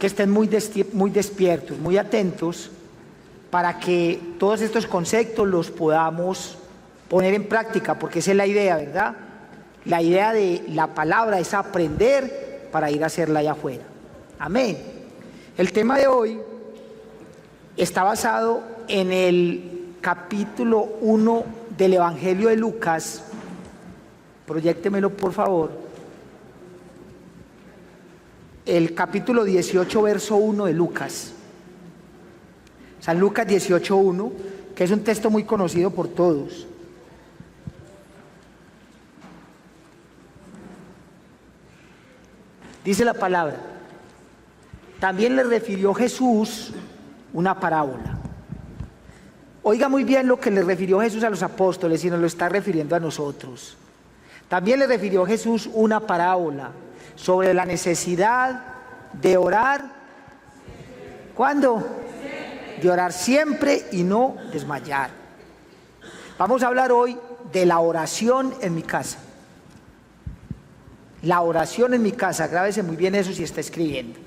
que estén muy despiertos, muy atentos, para que todos estos conceptos los podamos poner en práctica, porque esa es la idea, ¿verdad? La idea de la palabra es aprender para ir a hacerla allá afuera. Amén. El tema de hoy está basado en el capítulo 1 del Evangelio de Lucas. Proyéctemelo, por favor. El capítulo 18, verso 1 de Lucas. San Lucas 18, 1, que es un texto muy conocido por todos. Dice la palabra: también le refirió Jesús una parábola. Oiga muy bien lo que le refirió Jesús a los apóstoles y nos lo está refiriendo a nosotros. También le refirió Jesús una parábola sobre la necesidad de orar. ¿Cuándo? De orar siempre y no desmayar. Vamos a hablar hoy de la oración en mi casa. La oración en mi casa, grábese muy bien eso si está escribiendo.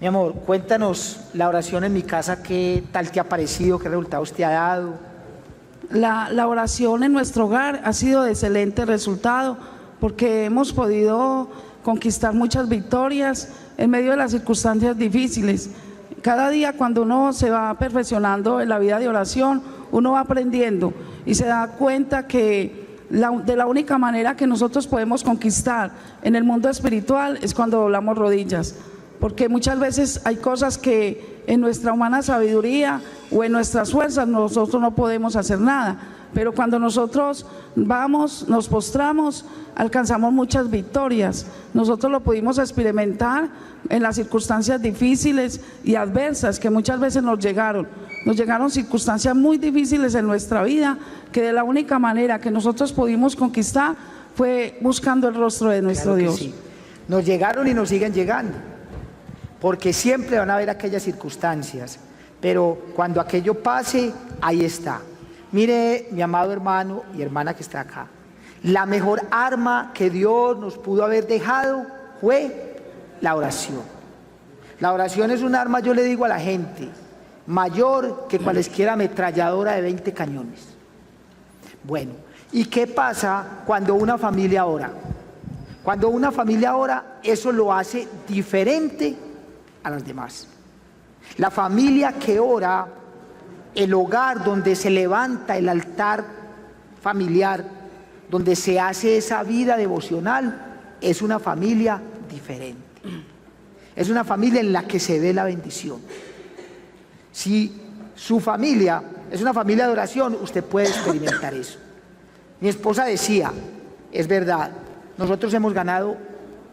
Mi amor, cuéntanos la oración en mi casa, ¿qué tal te ha parecido? ¿Qué resultados te ha dado? La oración en nuestro hogar ha sido de excelente resultado, porque hemos podido conquistar muchas victorias en medio de las circunstancias difíciles. Cada día, cuando uno se va perfeccionando en la vida de oración, uno va aprendiendo y se da cuenta que de la única manera que nosotros podemos conquistar en el mundo espiritual es cuando doblamos rodillas, porque muchas veces hay cosas que en nuestra humana sabiduría o en nuestras fuerzas nosotros no podemos hacer nada, pero cuando nosotros vamos, nos postramos, alcanzamos muchas victorias. Nosotros lo pudimos experimentar en las circunstancias difíciles y adversas que muchas veces nos llegaron circunstancias muy difíciles en nuestra vida, que de la única manera que nosotros pudimos conquistar fue buscando el rostro de nuestro Dios. Sí. Nos llegaron y nos siguen llegando, porque siempre van a haber aquellas circunstancias, pero cuando aquello pase, ahí está. Mire, mi amado hermano y hermana que está acá, la mejor arma que Dios nos pudo haber dejado fue la oración. La oración es un arma, yo le digo a la gente, mayor que cualesquiera ametralladora de 20 cañones. Bueno, ¿y qué pasa cuando una familia ora? Cuando una familia ora, eso lo hace diferente a las demás. La familia que ora, el hogar donde se levanta el altar familiar, donde se hace esa vida devocional, es una familia diferente. Es una familia en la que se ve la bendición. Si su familia es una familia de oración, usted puede experimentar eso. Mi esposa decía, es verdad, nosotros hemos ganado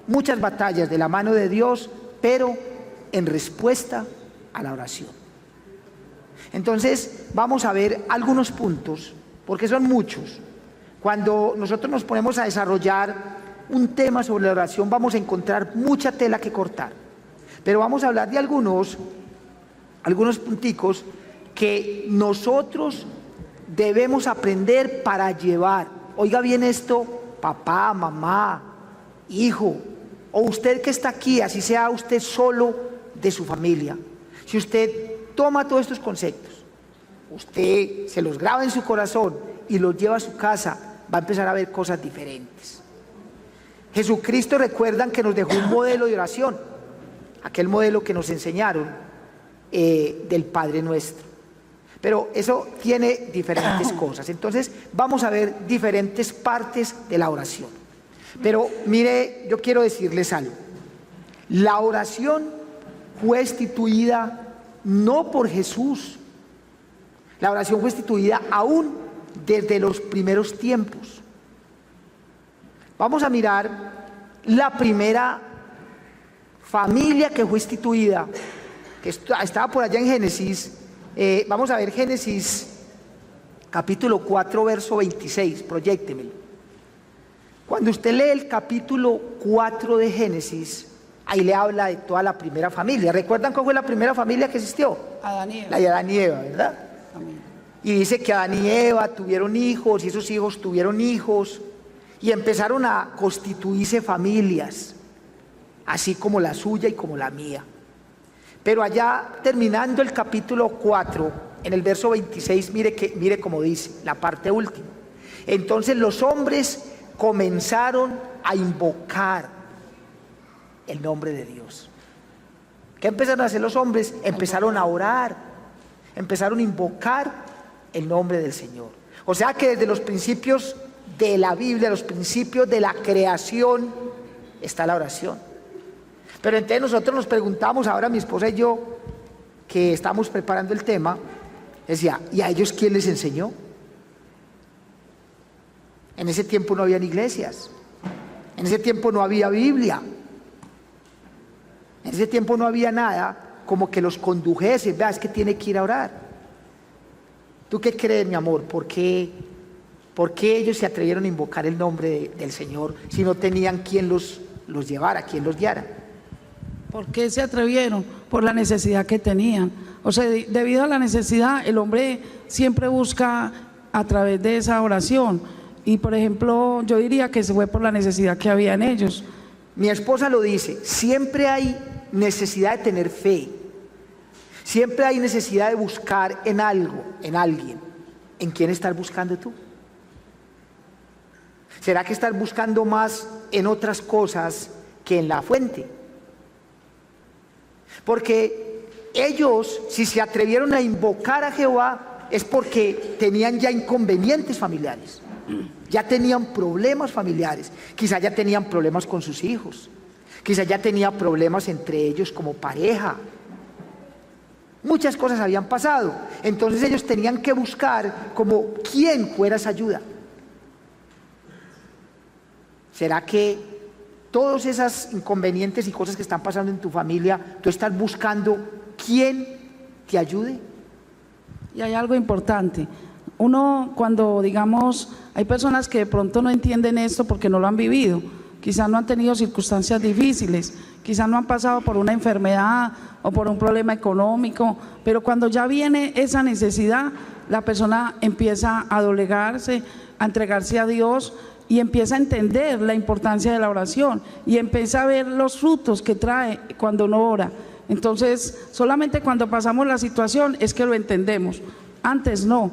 muchas batallas de la mano de Dios, pero en respuesta a la oración. Entonces vamos a ver algunos puntos, porque son muchos. Cuando nosotros nos ponemos a desarrollar un tema sobre la oración, vamos a encontrar mucha tela que cortar, pero vamos a hablar de algunos punticos que nosotros debemos aprender para llevar. Oiga bien esto, papá, mamá, hijo, o usted que está aquí, así sea usted solo de su familia. Si usted toma todos estos conceptos, usted se los graba en su corazón y los lleva a su casa, va a empezar a ver cosas diferentes. Jesucristo, recuerdan que nos dejó un modelo de oración, aquel modelo que nos enseñaron del Padre Nuestro. Pero eso tiene diferentes cosas. Entonces vamos a ver diferentes partes de la oración. Pero mire, yo quiero decirles algo. La oración fue instituida no por Jesús. La oración fue instituida aún desde los primeros tiempos. Vamos a mirar la primera familia que fue instituida, que estaba por allá en Génesis. Vamos a ver Génesis capítulo 4, verso 26, proyéctemelo. Cuando usted lee el capítulo 4 de Génesis, ahí le habla de toda la primera familia. ¿Recuerdan cuál fue la primera familia que existió? Adán y Eva. La de Adán y Eva, ¿verdad? Amén. Y dice que Adán y Eva tuvieron hijos, y esos hijos tuvieron hijos, y empezaron a constituirse familias, así como la suya y como la mía. Pero allá terminando el capítulo 4, en el verso 26, mire cómo dice, la parte última. Entonces los hombres comenzaron a invocar el nombre de Dios. ¿Qué empezaron a hacer los hombres? Empezaron a orar, empezaron a invocar el nombre del Señor. O sea que desde los principios de la Biblia, los principios de la creación, está la oración. Pero entonces nosotros nos preguntamos, ahora mi esposa y yo, que estamos preparando el tema, decía, ¿y a ellos quién les enseñó? En ese tiempo no habían iglesias, en ese tiempo no había Biblia, en ese tiempo no había nada como que los condujese, vea, es que tiene que ir a orar. ¿Tú qué crees, mi amor? ¿Por qué ellos se atrevieron a invocar el nombre del Señor si no tenían quien los llevara, quien los guiara? ¿Por qué se atrevieron? Por la necesidad que tenían. O sea, debido a la necesidad, el hombre siempre busca a través de esa oración. Y por ejemplo, yo diría que se fue por la necesidad que había en ellos. Mi esposa lo dice, siempre hay necesidad de tener fe. Siempre hay necesidad de buscar en algo, en alguien. ¿En quién estás buscando tú? ¿Será que estás buscando más en otras cosas que en la fuente? Porque ellos, si se atrevieron a invocar a Jehová, es porque tenían ya inconvenientes familiares, ya tenían problemas familiares, quizás ya tenían problemas con sus hijos, quizás ya tenían problemas entre ellos como pareja. Muchas cosas habían pasado, entonces ellos tenían que buscar como quién fuera esa ayuda. ¿Será que todos esos inconvenientes y cosas que están pasando en tu familia, tú estás buscando quién te ayude? Y hay algo importante. Uno, cuando digamos, hay personas que de pronto no entienden esto porque no lo han vivido, quizás no han tenido circunstancias difíciles, quizás no han pasado por una enfermedad o por un problema económico, pero cuando ya viene esa necesidad, la persona empieza a doblegarse, a entregarse a Dios y empieza a entender la importancia de la oración y empieza a ver los frutos que trae cuando uno ora. Entonces, solamente cuando pasamos la situación es que lo entendemos, antes no.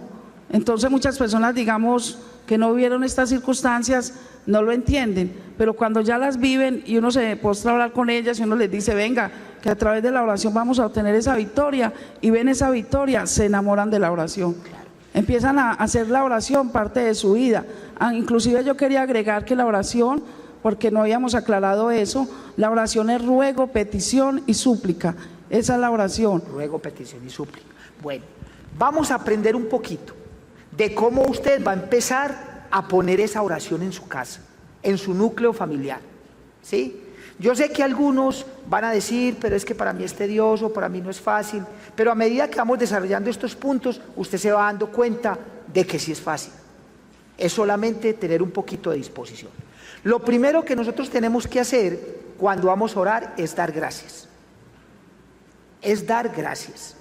Entonces muchas personas, digamos, que no vivieron estas circunstancias, no lo entienden, pero cuando ya las viven y uno se postra a hablar con ellas y uno les dice, venga, que a través de la oración vamos a obtener esa victoria, y ven esa victoria, se enamoran de la oración. Empiezan a hacer la oración parte de su vida. Inclusive yo quería agregar que la oración, porque no habíamos aclarado eso, la oración es ruego, petición y súplica. Esa es la oración. Ruego, petición y súplica. Bueno, vamos a aprender un poquito de cómo usted va a empezar a poner esa oración en su casa, en su núcleo familiar, ¿sí? Yo sé que algunos van a decir, pero es que para mí es tedioso, para mí no es fácil, pero a medida que vamos desarrollando estos puntos, usted se va dando cuenta de que sí es fácil. Es solamente tener un poquito de disposición. Lo primero que nosotros tenemos que hacer cuando vamos a orar es dar gracias. Es dar gracias.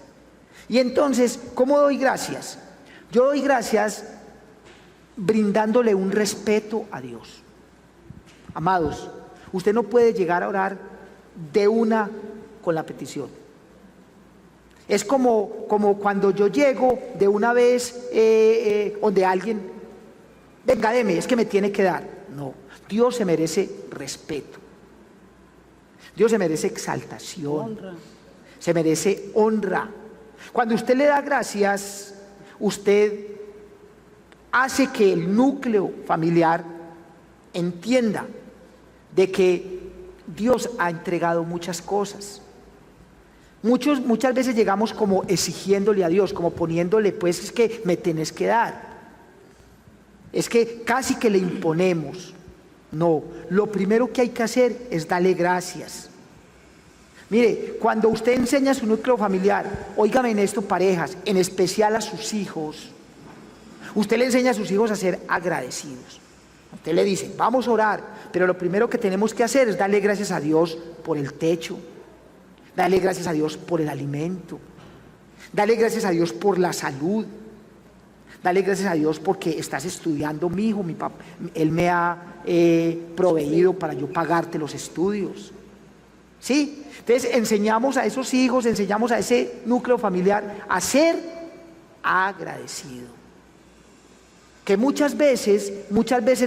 Y entonces, ¿cómo doy gracias? Yo doy gracias brindándole un respeto a Dios. Amados, usted no puede llegar a orar de una con la petición. Es como cuando yo llego de una vez donde alguien, venga, deme, es que me tiene que dar. No, Dios se merece respeto. Dios se merece exaltación. Honra. Se merece honra. Cuando usted le da gracias, usted hace que el núcleo familiar entienda de que Dios ha entregado muchas cosas. Muchas veces llegamos como exigiéndole a Dios, como poniéndole, pues es que me tenés que dar. Es que casi que le imponemos. No, lo primero que hay que hacer es darle gracias. Mire, cuando usted enseña a su núcleo familiar, óigame en esto, parejas, en especial a sus hijos, usted le enseña a sus hijos a ser agradecidos. Usted le dice, vamos a orar, pero lo primero que tenemos que hacer es darle gracias a Dios por el techo, darle gracias a Dios por el alimento, darle gracias a Dios por la salud, darle gracias a Dios porque estás estudiando, mi hijo, mi papá, Él me ha proveído para yo pagarte los estudios. ¿sí? Entonces enseñamos a esos hijos, enseñamos a ese núcleo familiar a ser agradecido. Que muchas veces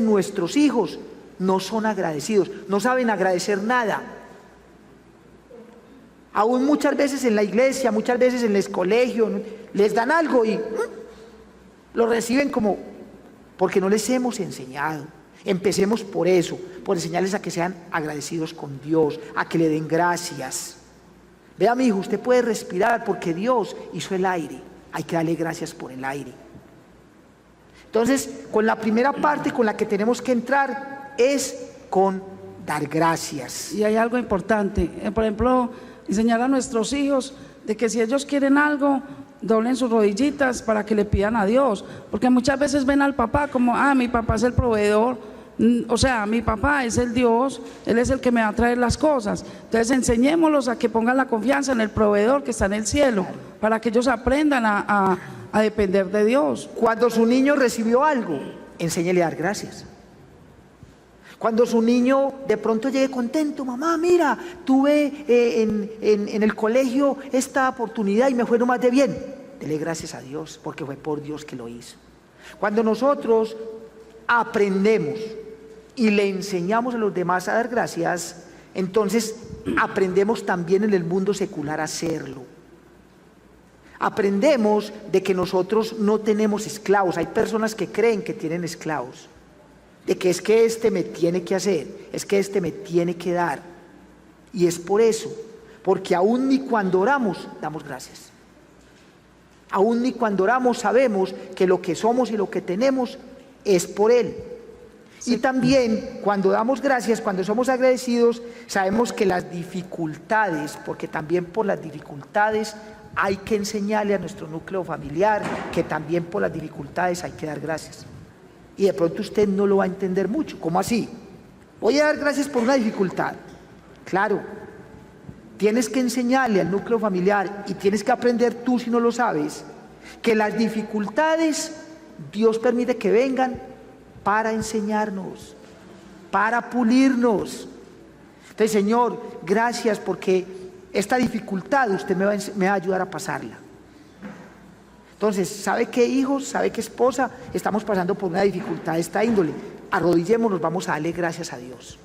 nuestros hijos no son agradecidos, no saben agradecer nada. Aún muchas veces en la iglesia, muchas veces en el colegio, les dan algo y lo reciben como porque no les hemos enseñado. Empecemos por eso, por enseñarles a que sean agradecidos con Dios, a que le den gracias. Vea, mi hijo, usted puede respirar porque Dios hizo el aire, hay que darle gracias por el aire. Entonces, con la primera parte con la que tenemos que entrar es con dar gracias. Y hay algo importante, por ejemplo, enseñar a nuestros hijos de que si ellos quieren algo, doblen sus rodillitas para que le pidan a Dios, porque muchas veces ven al papá como, mi papá es el proveedor, o sea, mi papá es el Dios, Él es el que me va a traer las cosas. Entonces enseñémoslos a que pongan la confianza en el proveedor que está en el cielo, para que ellos aprendan a depender de Dios. Cuando su niño recibió algo, enséñele a dar gracias. Cuando su niño de pronto llegue contento, mamá, mira, tuve en el colegio esta oportunidad y me fue nomás de bien, dele gracias a Dios, porque fue por Dios que lo hizo. Cuando nosotros aprendemos y le enseñamos a los demás a dar gracias, entonces aprendemos también en el mundo secular a hacerlo. Aprendemos de que nosotros no tenemos esclavos. Hay personas que creen que tienen esclavos, de que es que este me tiene que hacer, es que este me tiene que dar. Y es por eso, porque aún ni cuando oramos damos gracias. Aún ni cuando oramos sabemos que lo que somos y lo que tenemos es por Él. Sí. Y también cuando damos gracias, cuando somos agradecidos, sabemos que las dificultades, porque también por las dificultades hay que enseñarle a nuestro núcleo familiar que también por las dificultades hay que dar gracias. Y de pronto usted no lo va a entender mucho. ¿Cómo así? Voy a dar gracias por una dificultad. Claro, tienes que enseñarle al núcleo familiar y tienes que aprender tú, si no lo sabes, que las dificultades Dios permite que vengan para enseñarnos, para pulirnos. Entonces, Señor, gracias porque esta dificultad usted me va a ayudar a pasarla. Entonces, ¿sabe qué, hijos? ¿Sabe qué, esposa? Estamos pasando por una dificultad de esta índole. Arrodillémonos, vamos a darle gracias a Dios.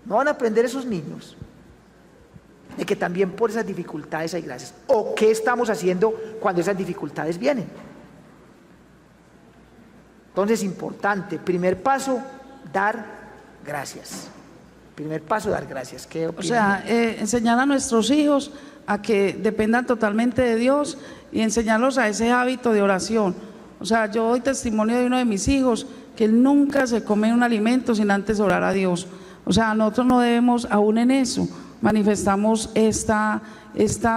No van a aprender esos niños de que también por esas dificultades hay gracias. ¿O qué estamos haciendo cuando esas dificultades vienen? Entonces, importante, primer paso, dar gracias. Primer paso, dar gracias. ¿Qué opinan? O sea, enseñar a nuestros hijos a que dependan totalmente de Dios y enseñarlos a ese hábito de oración. O sea, yo doy testimonio de uno de mis hijos que él nunca se come un alimento sin antes orar a Dios. O sea, nosotros no debemos, aún en eso, manifestamos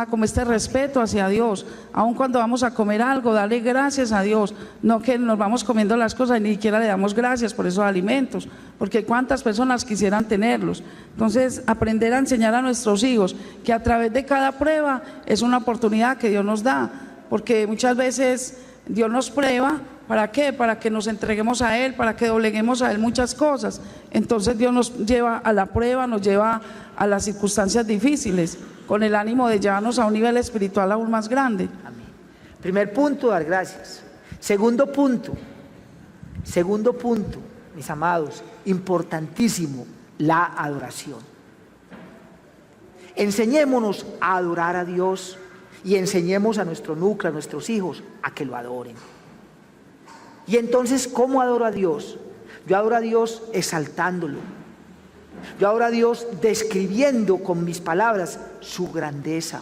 como este respeto hacia Dios. Aun cuando vamos a comer algo, darle gracias a Dios, no que nos vamos comiendo las cosas y ni siquiera le damos gracias por esos alimentos, porque cuántas personas quisieran tenerlos. Entonces, aprender a enseñar a nuestros hijos que a través de cada prueba es una oportunidad que Dios nos da, porque muchas veces Dios nos prueba. ¿Para qué? Para que nos entreguemos a Él, para que dobleguemos a Él muchas cosas. Entonces Dios nos lleva a la prueba, nos lleva a las circunstancias difíciles, con el ánimo de llevarnos a un nivel espiritual aún más grande. Amén. Primer punto, dar gracias. Segundo punto, mis amados, importantísimo, la adoración. Enseñémonos a adorar a Dios y enseñemos a nuestro núcleo, a nuestros hijos, a que lo adoren. Y entonces, ¿cómo adoro a Dios? Yo adoro a Dios exaltándolo. Yo adoro a Dios describiendo con mis palabras su grandeza,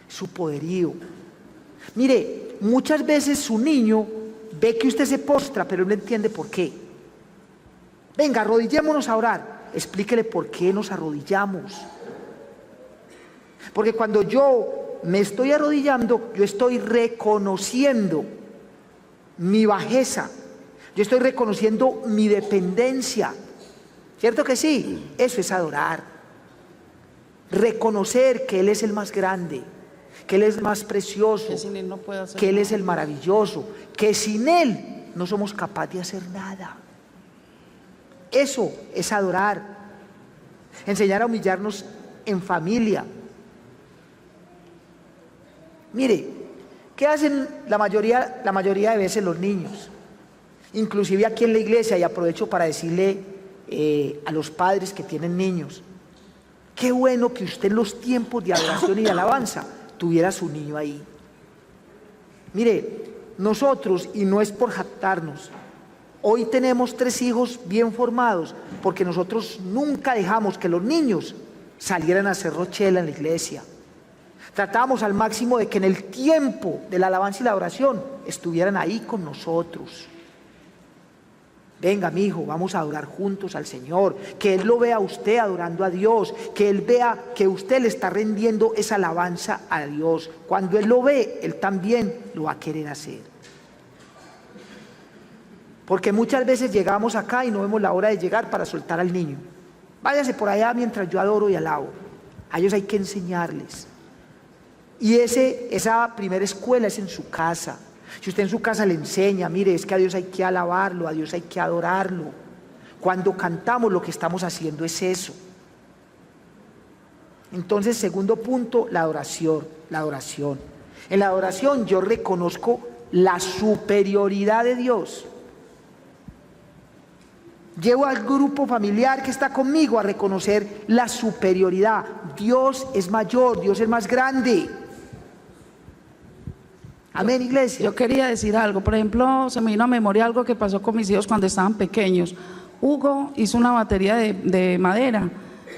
su poderío. Mire, muchas veces su niño ve que usted se postra, pero no entiende por qué. Venga, arrodillémonos a orar. Explíquele por qué nos arrodillamos. Porque cuando yo me estoy arrodillando, yo estoy reconociendo mi bajeza, yo estoy reconociendo mi dependencia. ¿Cierto que sí? Eso es adorar. Reconocer que Él es el más grande, que Él es el más precioso, Que sin Él no puedo hacer que Él nada. es el maravilloso, que sin Él no somos capaces de hacer nada. Eso es adorar. enseñar a humillarnos en familia. Mire, ¿qué hacen la mayoría de veces los niños? Inclusive aquí en la iglesia, y aprovecho para decirle a los padres que tienen niños, qué bueno que usted en los tiempos de adoración y de alabanza tuviera a su niño ahí. Mire, nosotros, y no es por jactarnos, hoy tenemos 3 hijos bien formados, porque nosotros nunca dejamos que los niños salieran a hacer rochela en la iglesia. Tratábamos al máximo de que en el tiempo de la alabanza y la oración estuvieran ahí con nosotros. Venga, mi hijo, vamos a adorar juntos al Señor, que Él lo vea a usted adorando a Dios, que Él vea que usted le está rendiendo esa alabanza a Dios. Cuando Él lo ve, Él también lo va a querer hacer. Porque muchas veces llegamos acá y no vemos la hora de llegar para soltar al niño. Váyase por allá mientras yo adoro y alabo. A ellos hay que enseñarles. Y esa primera escuela es en su casa. Si usted en su casa le enseña, mire, es que a Dios hay que alabarlo, a Dios hay que adorarlo. Cuando cantamos lo que estamos haciendo es eso. Entonces, segundo punto, la adoración. En la adoración yo reconozco la superioridad de Dios. Llevo al grupo familiar que está conmigo a reconocer la superioridad. Dios es mayor, Dios es más grande. Amén, iglesia. Yo quería decir algo, por ejemplo, se me vino a memoria algo que pasó con mis hijos cuando estaban pequeños. Hugo hizo una batería de madera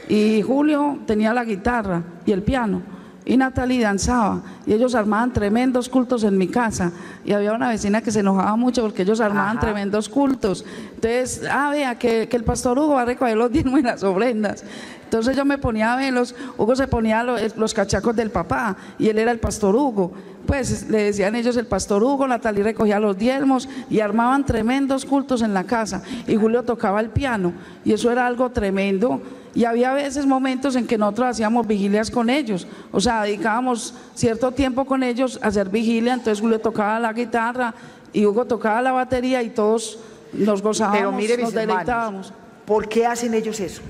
y Julio tenía la guitarra y el piano y Natalie danzaba y ellos armaban tremendos cultos en mi casa y había una vecina que se enojaba mucho porque ellos armaban tremendos cultos. Entonces, vea que el pastor Hugo va a recoger los diezmos y las ofrendas. Entonces yo me ponía a verlos, Hugo se ponía los cachacos del papá y él era el pastor Hugo. Pues le decían ellos el pastor Hugo, Natalie recogía los diezmos y armaban tremendos cultos en la casa y Julio tocaba el piano y eso era algo tremendo. Y había veces momentos en que nosotros hacíamos vigilias con ellos, o sea, dedicábamos cierto tiempo con ellos a hacer vigilia. Entonces Julio tocaba la guitarra y Hugo tocaba la batería y todos nos gozábamos. Pero mire, nos deleitábamos. Hermanos, ¿por qué hacen ellos eso?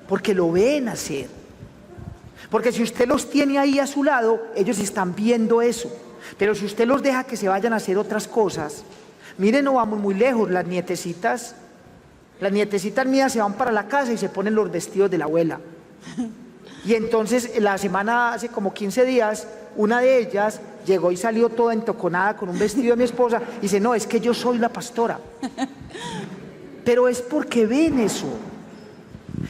Porque lo ven hacer. Porque si usted los tiene ahí a su lado, ellos están viendo eso. Pero si usted los deja que se vayan a hacer otras cosas, miren, no vamos muy lejos, las nietecitas mías se van para la casa y se ponen los vestidos de la abuela. Y entonces la semana, hace como 15 días, una de ellas llegó y salió toda entoconada con un vestido de mi esposa y dice, no, es que yo soy la pastora. Pero es porque ven eso.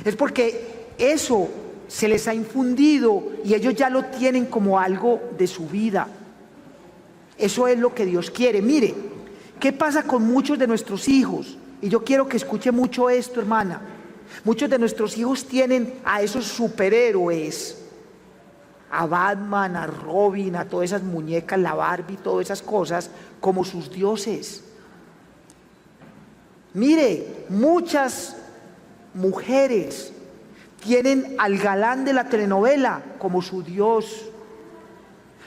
Es porque eso se les ha infundido y ellos ya lo tienen como algo de su vida. Eso es lo que Dios quiere. Mire, ¿qué pasa con muchos de nuestros hijos? Y yo quiero que escuche mucho esto, hermana. Muchos de nuestros hijos tienen a esos superhéroes, a Batman, a Robin, a todas esas muñecas, la Barbie, todas esas cosas, como sus dioses. Mire, muchas mujeres tienen al galán de la telenovela como su Dios.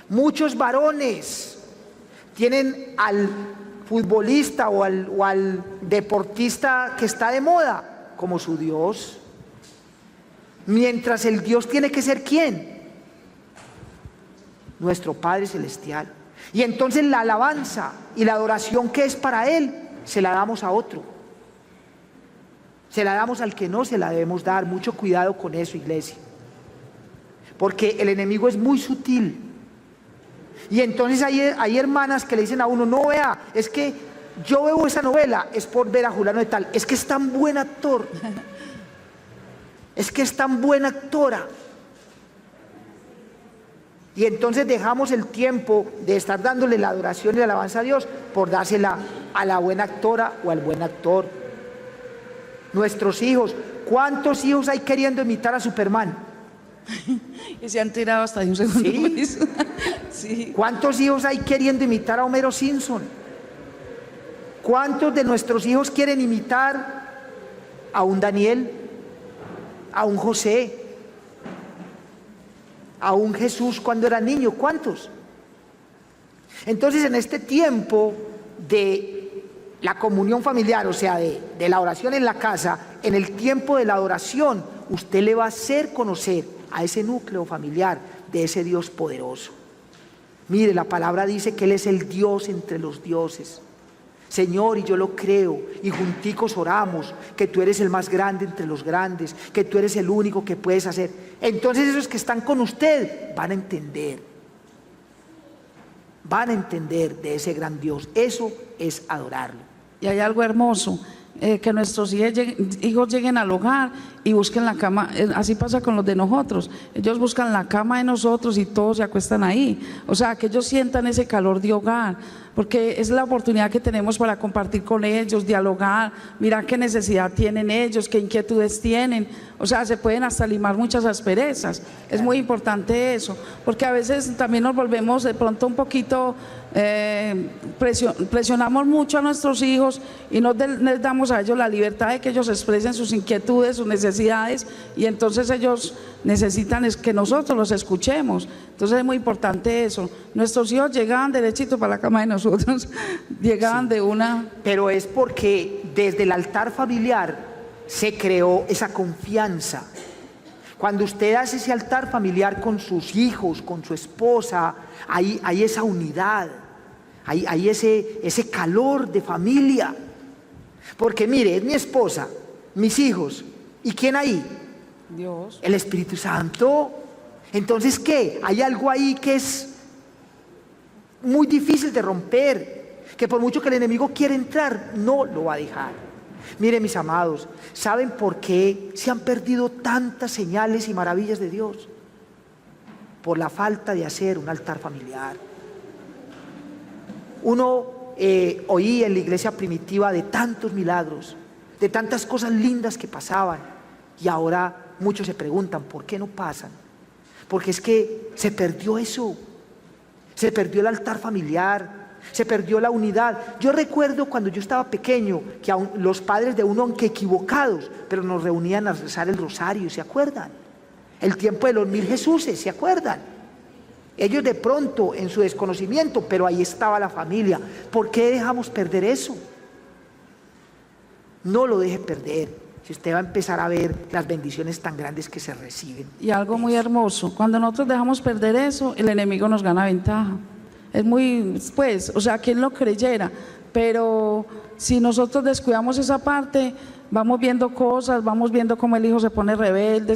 Muchos varones tienen al futbolista o al deportista que está de moda como su Dios. Mientras el Dios tiene que ser ¿quién? Nuestro Padre Celestial. Y entonces la alabanza y la adoración que es para Él, se la damos a otro. Se la damos al que no se la debemos dar. Mucho cuidado con eso, iglesia. Porque el enemigo es muy sutil. Y entonces hay hermanas que le dicen a uno, no, vea, es que yo veo esa novela, es por ver a Julano de tal, es que es tan buen actor. Es que es tan buena actora. Y entonces dejamos el tiempo de estar dándole la adoración y la alabanza a Dios por dársela a la buena actora o al buen actor. Nuestros hijos, ¿cuántos hijos hay queriendo imitar a Superman? Y se han tirado hasta de un segundo piso. Sí. ¿Cuántos hijos hay queriendo imitar a Homero Simpson? ¿Cuántos de nuestros hijos quieren imitar a un Daniel, a un José, a un Jesús cuando era niño? ¿Cuántos? Entonces, en este tiempo de la comunión familiar, o sea, de la oración en la casa, en el tiempo de la adoración, usted le va a hacer conocer a ese núcleo familiar de ese Dios poderoso. Mire, la palabra dice que Él es el Dios entre los dioses. Señor, y yo lo creo, y junticos oramos, que tú eres el más grande entre los grandes, que tú eres el único que puedes hacer. Entonces esos que están con usted van a entender de ese gran Dios. Eso es adorarlo. Y hay algo hermoso, que nuestros hijos lleguen al hogar y busquen la cama. Así pasa con los de nosotros, ellos buscan la cama de nosotros y todos se acuestan ahí. O sea, que ellos sientan ese calor de hogar, porque es la oportunidad que tenemos para compartir con ellos, dialogar, mirar qué necesidad tienen ellos, qué inquietudes tienen. O sea, se pueden hasta limar muchas asperezas. Es muy importante eso, porque a veces también nos volvemos de pronto un poquito, presionamos mucho a nuestros hijos y no les damos a ellos la libertad de que ellos expresen sus inquietudes, sus necesidades, y entonces ellos necesitan que nosotros los escuchemos. Entonces es muy importante eso. Nuestros hijos llegaban derechito para la cama de nosotros, llegaban de una... Pero es porque desde el altar familiar se creó esa confianza. Cuando usted hace ese altar familiar con sus hijos, con su esposa, hay esa unidad, hay ese calor de familia. Porque mire, es mi esposa, mis hijos, ¿y quién ahí? Dios. El Espíritu Santo. Entonces, ¿qué? Hay algo ahí que es muy difícil de romper, que por mucho que el enemigo quiera entrar, no lo va a dejar. Mire, mis amados, ¿saben por qué se han perdido tantas señales y maravillas de Dios? Por la falta de hacer un altar familiar. Uno oía en la iglesia primitiva de tantos milagros, de tantas cosas lindas que pasaban, y ahora muchos se preguntan, ¿por qué no pasan? Porque es que se perdió eso, se perdió el altar familiar, se perdió la unidad. Yo recuerdo cuando yo estaba pequeño que aun los padres de uno, aunque equivocados, pero nos reunían a rezar el rosario, ¿se acuerdan? El tiempo de los 1000 Jesuses, ¿se acuerdan? Ellos de pronto en su desconocimiento, pero ahí estaba la familia. ¿Por qué dejamos perder eso? No lo deje perder. Si usted va a empezar a ver las bendiciones tan grandes que se reciben. Y algo muy hermoso, cuando nosotros dejamos perder eso, el enemigo nos gana ventaja. Es muy, pues, o sea, quien lo creyera, pero si nosotros descuidamos esa parte, vamos viendo cosas, vamos viendo cómo el hijo se pone rebelde,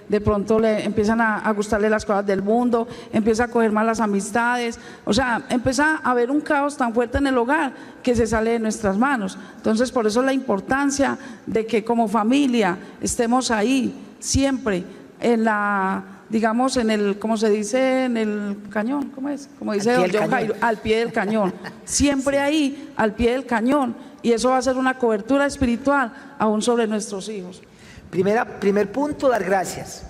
de pronto le empiezan a gustarle las cosas del mundo, empieza a coger malas amistades, o sea, empieza a haber un caos tan fuerte en el hogar que se sale de nuestras manos. Entonces, por eso la importancia de que como familia estemos ahí siempre en la, digamos, en el, ¿cómo se dice? En el cañón, ¿cómo es? Como dice don John Jairo, al pie del cañón, siempre ahí, al pie del cañón. Y eso va a ser una cobertura espiritual aún sobre nuestros hijos. Primer punto, dar gracias.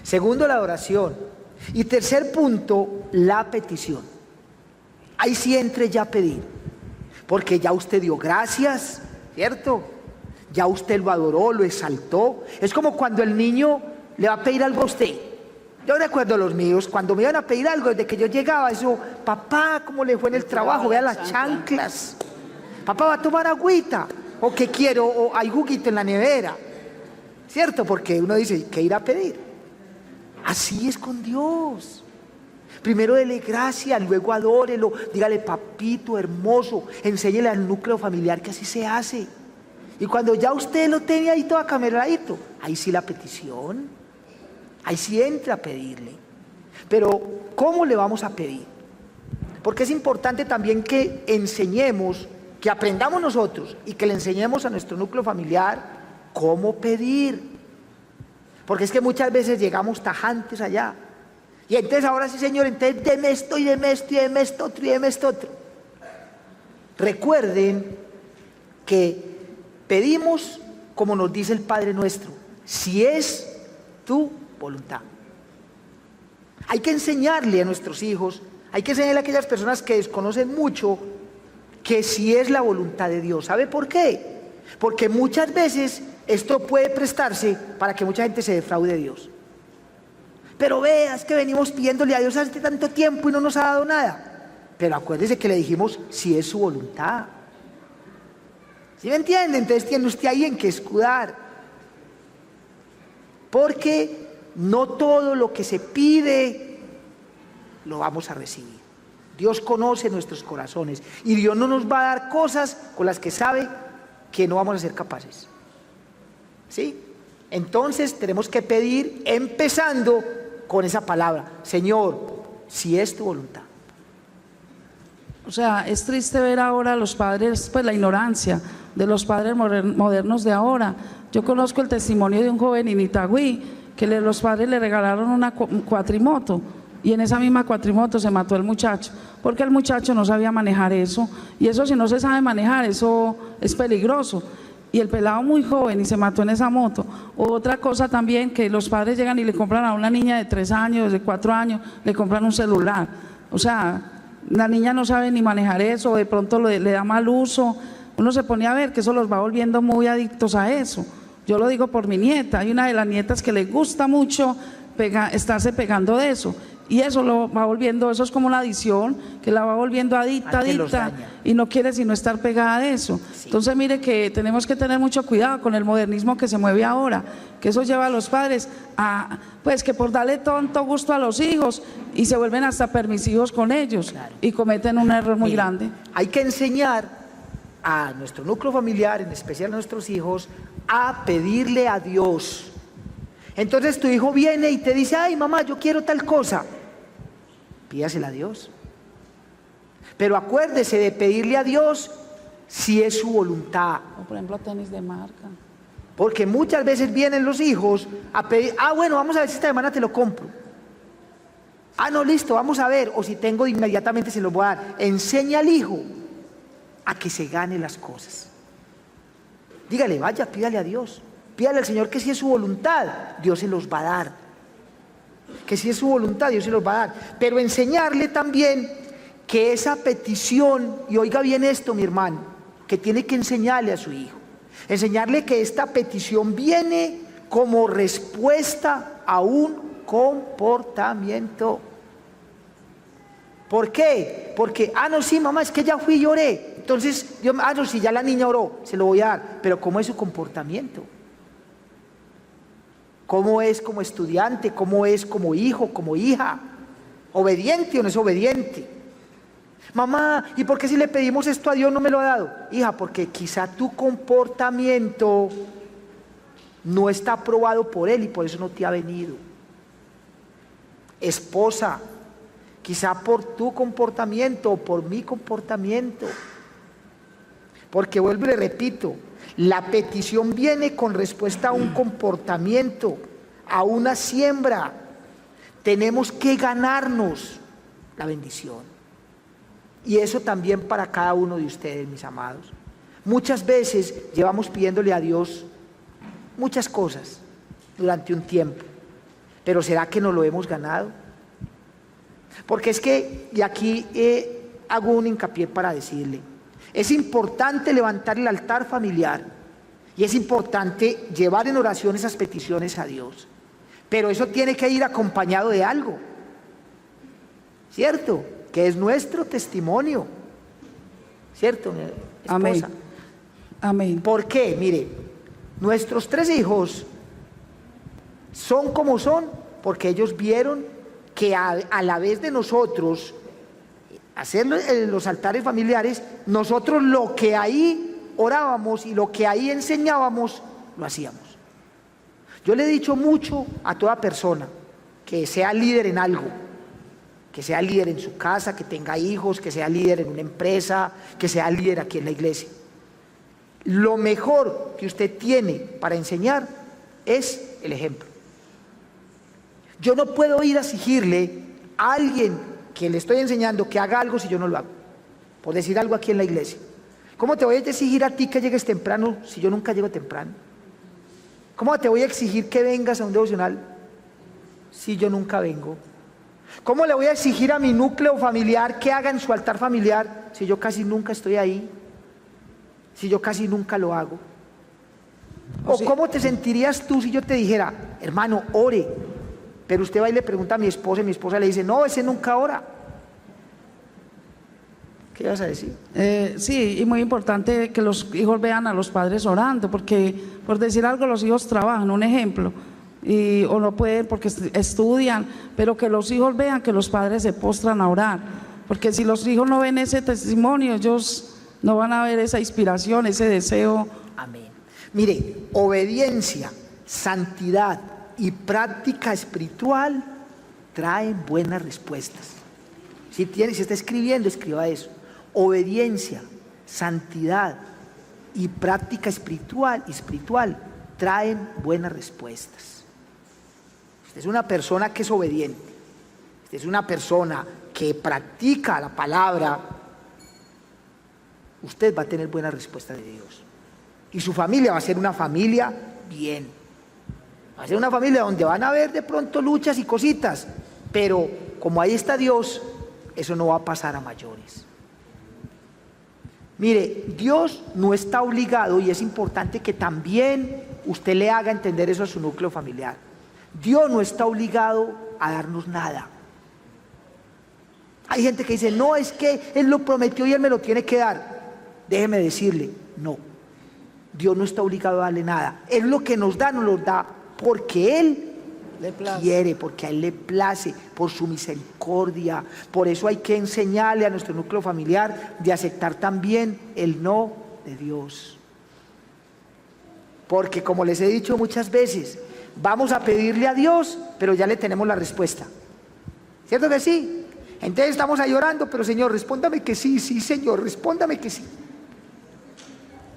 Segundo, la adoración. Y tercer punto, la petición. Ahí sí entre ya a pedir. Porque ya usted dio gracias, ¿cierto? Ya usted lo adoró, lo exaltó. Es como cuando el niño le va a pedir algo a usted. Yo recuerdo a los míos, cuando me iban a pedir algo, desde que yo llegaba, eso, papá, ¿cómo le fue en el trabajo? Vea las chanclas. Papá, ¿va a tomar agüita? ¿O qué quiero? ¿O hay juguito en la nevera? ¿Cierto? Porque uno dice, ¿qué ir a pedir? Así es con Dios. Primero dele gracias, luego adórelo, dígale, papito hermoso, enséñele al núcleo familiar que así se hace. Y cuando ya usted lo tenga ahí todo acameradito, ahí sí la petición, ahí sí entra a pedirle. Pero, ¿cómo le vamos a pedir? Porque es importante también que enseñemos, que aprendamos nosotros y que le enseñemos a nuestro núcleo familiar cómo pedir. Porque es que muchas veces llegamos tajantes allá. Y entonces ahora sí, Señor, entonces deme esto y deme esto y deme esto otro y deme esto otro. Recuerden que pedimos como nos dice el Padre nuestro, si es tu voluntad. Hay que enseñarle a nuestros hijos, hay que enseñarle a aquellas personas que desconocen mucho, que si es la voluntad de Dios. ¿Sabe por qué? Porque muchas veces esto puede prestarse para que mucha gente se defraude de Dios. Pero veas que venimos pidiéndole a Dios hace tanto tiempo y no nos ha dado nada. Pero acuérdese que le dijimos si es su voluntad. ¿Sí me entiende? Entonces tiene usted ahí en qué escudar. porque no todo lo que se pide lo vamos a recibir. Dios conoce nuestros corazones y Dios no nos va a dar cosas con las que sabe que no vamos a ser capaces. ¿Sí? Entonces tenemos que pedir empezando con esa palabra: Señor, si es tu voluntad. O sea, es triste ver ahora a los padres, pues la ignorancia de los padres modernos de ahora. Yo conozco el testimonio de un joven en Itagüí que los padres le regalaron una cuatrimoto, y en esa misma cuatrimoto se mató el muchacho, porque el muchacho no sabía manejar eso, y eso, si no se sabe manejar, eso es peligroso. Y el pelado muy joven y se mató en esa moto. Otra cosa también, que los padres llegan y le compran a una niña de 3 años, de 4 años, le compran un celular. O sea, la niña no sabe ni manejar eso, de pronto le da mal uso. Uno se pone a ver que eso los va volviendo muy adictos a eso. Yo lo digo por mi nieta, hay una de las nietas que le gusta mucho estarse pegando de eso. Y eso lo va volviendo, eso es como una adicción que la va volviendo adicta, y no quiere sino estar pegada de eso. Sí. Entonces mire que tenemos que tener mucho cuidado con el modernismo que se mueve ahora, que eso lleva a los padres a, pues que por darle tanto gusto a los hijos, y se vuelven hasta permisivos con ellos, claro, y cometen un error muy grande. Hay que enseñar a nuestro núcleo familiar, en especial a nuestros hijos, a pedirle a Dios. Entonces tu hijo viene y te dice: ay mamá, yo quiero tal cosa. Pídasela a Dios. Pero acuérdese de pedirle a Dios si es su voluntad. O por ejemplo, tenis de marca. Porque muchas veces vienen los hijos a pedir: ah, bueno, vamos a ver si esta semana te lo compro. Ah, no, listo, vamos a ver. O si tengo, inmediatamente se lo voy a dar. Enseña al hijo a que se gane las cosas. Dígale: vaya, pídale a Dios. Pídale al Señor que si es su voluntad, Dios se los va a dar. Que si es su voluntad, Dios se los va a dar. Pero enseñarle también que esa petición, y oiga bien esto, mi hermano, que tiene que enseñarle a su hijo, enseñarle que esta petición viene como respuesta a un comportamiento. ¿Por qué? Porque, no, sí, mamá, es que ya fui y lloré. Entonces, no, si ya la niña oró, se lo voy a dar. Pero ¿cómo es su comportamiento? ¿Cómo es como estudiante? ¿Cómo es como hijo, como hija? ¿Obediente o no es obediente? Mamá, ¿y por qué si le pedimos esto a Dios no me lo ha dado? Hija, porque quizá tu comportamiento no está aprobado por Él y por eso no te ha venido. Esposa, quizá por tu comportamiento o por mi comportamiento. Porque vuelvo y le repito, la petición viene con respuesta a un comportamiento, a una siembra. Tenemos que ganarnos la bendición. Y eso también para cada uno de ustedes, mis amados. Muchas veces llevamos pidiéndole a Dios muchas cosas durante un tiempo, pero ¿será que nos lo hemos ganado? Porque es que, y aquí hago un hincapié para decirle, es importante levantar el altar familiar y es importante llevar en oración esas peticiones a Dios, pero eso tiene que ir acompañado de algo, ¿cierto? Que es nuestro testimonio, ¿cierto, mi esposa? Amén. Amén. ¿Por qué? Mire, nuestros 3 hijos son como son porque ellos vieron que a la vez de nosotros hacer los altares familiares, nosotros lo que ahí orábamos y lo que ahí enseñábamos, lo hacíamos. Yo le he dicho mucho a toda persona que sea líder en algo, que sea líder en su casa, que tenga hijos, que sea líder en una empresa, que sea líder aquí en la iglesia. Lo mejor que usted tiene para enseñar es el ejemplo. Yo no puedo ir a exigirle a alguien que le estoy enseñando que haga algo si yo no lo hago, por decir algo aquí en la iglesia. ¿Cómo te voy a exigir a ti que llegues temprano si yo nunca llego temprano? ¿Cómo te voy a exigir que vengas a un devocional si yo nunca vengo? ¿Cómo le voy a exigir a mi núcleo familiar que haga en su altar familiar si yo casi nunca estoy ahí? Si yo casi nunca lo hago. ¿O cómo te sentirías tú si yo te dijera: hermano, ore? Pero usted va y le pregunta a mi esposa y mi esposa le dice: no, ese nunca ora. ¿Qué vas a decir? Sí, y muy importante que los hijos vean a los padres orando, porque por decir algo los hijos trabajan. Un ejemplo, o no pueden porque estudian, pero que los hijos vean que los padres se postran a orar, porque si los hijos no ven ese testimonio, ellos no van a ver esa inspiración, ese deseo. Amén. Mire, obediencia, santidad y práctica espiritual traen buenas respuestas. Si está escribiendo, escriba eso. Obediencia, santidad y práctica espiritual traen buenas respuestas. Usted es una persona que es obediente, usted es una persona que practica la palabra, usted va a tener buena respuesta de Dios. Y su familia va a ser una familia bien. Va a ser una familia donde van a haber de pronto luchas y cositas, pero como ahí está Dios, eso no va a pasar a mayores. Mire, Dios no está obligado, y es importante que también usted le haga entender eso a su núcleo familiar. Dios no está obligado a darnos nada. Hay gente que dice, no, es que Él lo prometió y Él me lo tiene que dar. Déjeme decirle, no. Dios no está obligado a darle nada. Él lo que nos da porque Él quiere, porque a Él le place, por su misericordia. Por eso hay que enseñarle a nuestro núcleo familiar de aceptar también el no de Dios. Porque como les he dicho muchas veces, vamos a pedirle a Dios, pero ya le tenemos la respuesta. ¿Cierto que sí? Entonces estamos ahí orando, pero Señor, respóndame que sí, sí Señor, respóndame que sí.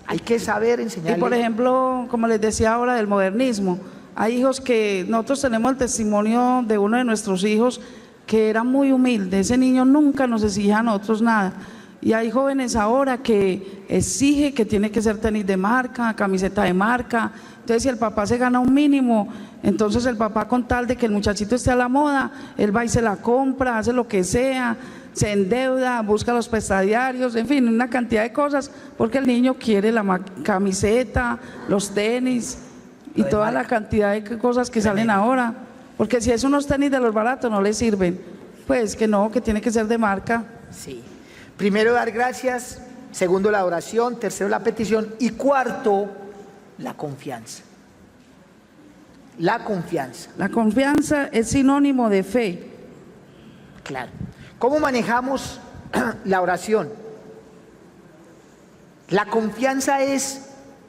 Hay que saber enseñarle. Y por ejemplo, como les decía ahora del modernismo, hay hijos que nosotros tenemos el testimonio de uno de nuestros hijos que era muy humilde. Ese niño nunca nos exigía a nosotros nada. Y hay jóvenes ahora que exige que tiene que ser tenis de marca, camiseta de marca. Entonces si el papá se gana un mínimo, entonces el papá, con tal de que el muchachito esté a la moda, él va y se la compra, hace lo que sea, se endeuda, busca los prestadiarios, en fin, una cantidad de cosas, porque el niño quiere la camiseta, los tenis y toda la cantidad de cosas que salen ahora. Porque si es unos tenis de los baratos no le sirven, pues que no, que tiene que ser de marca. Sí. Primero, dar gracias. Segundo, la oración. Tercero, la petición. Y cuarto, la confianza. La confianza. La confianza es sinónimo de fe. Claro. ¿Cómo manejamos la oración? La confianza es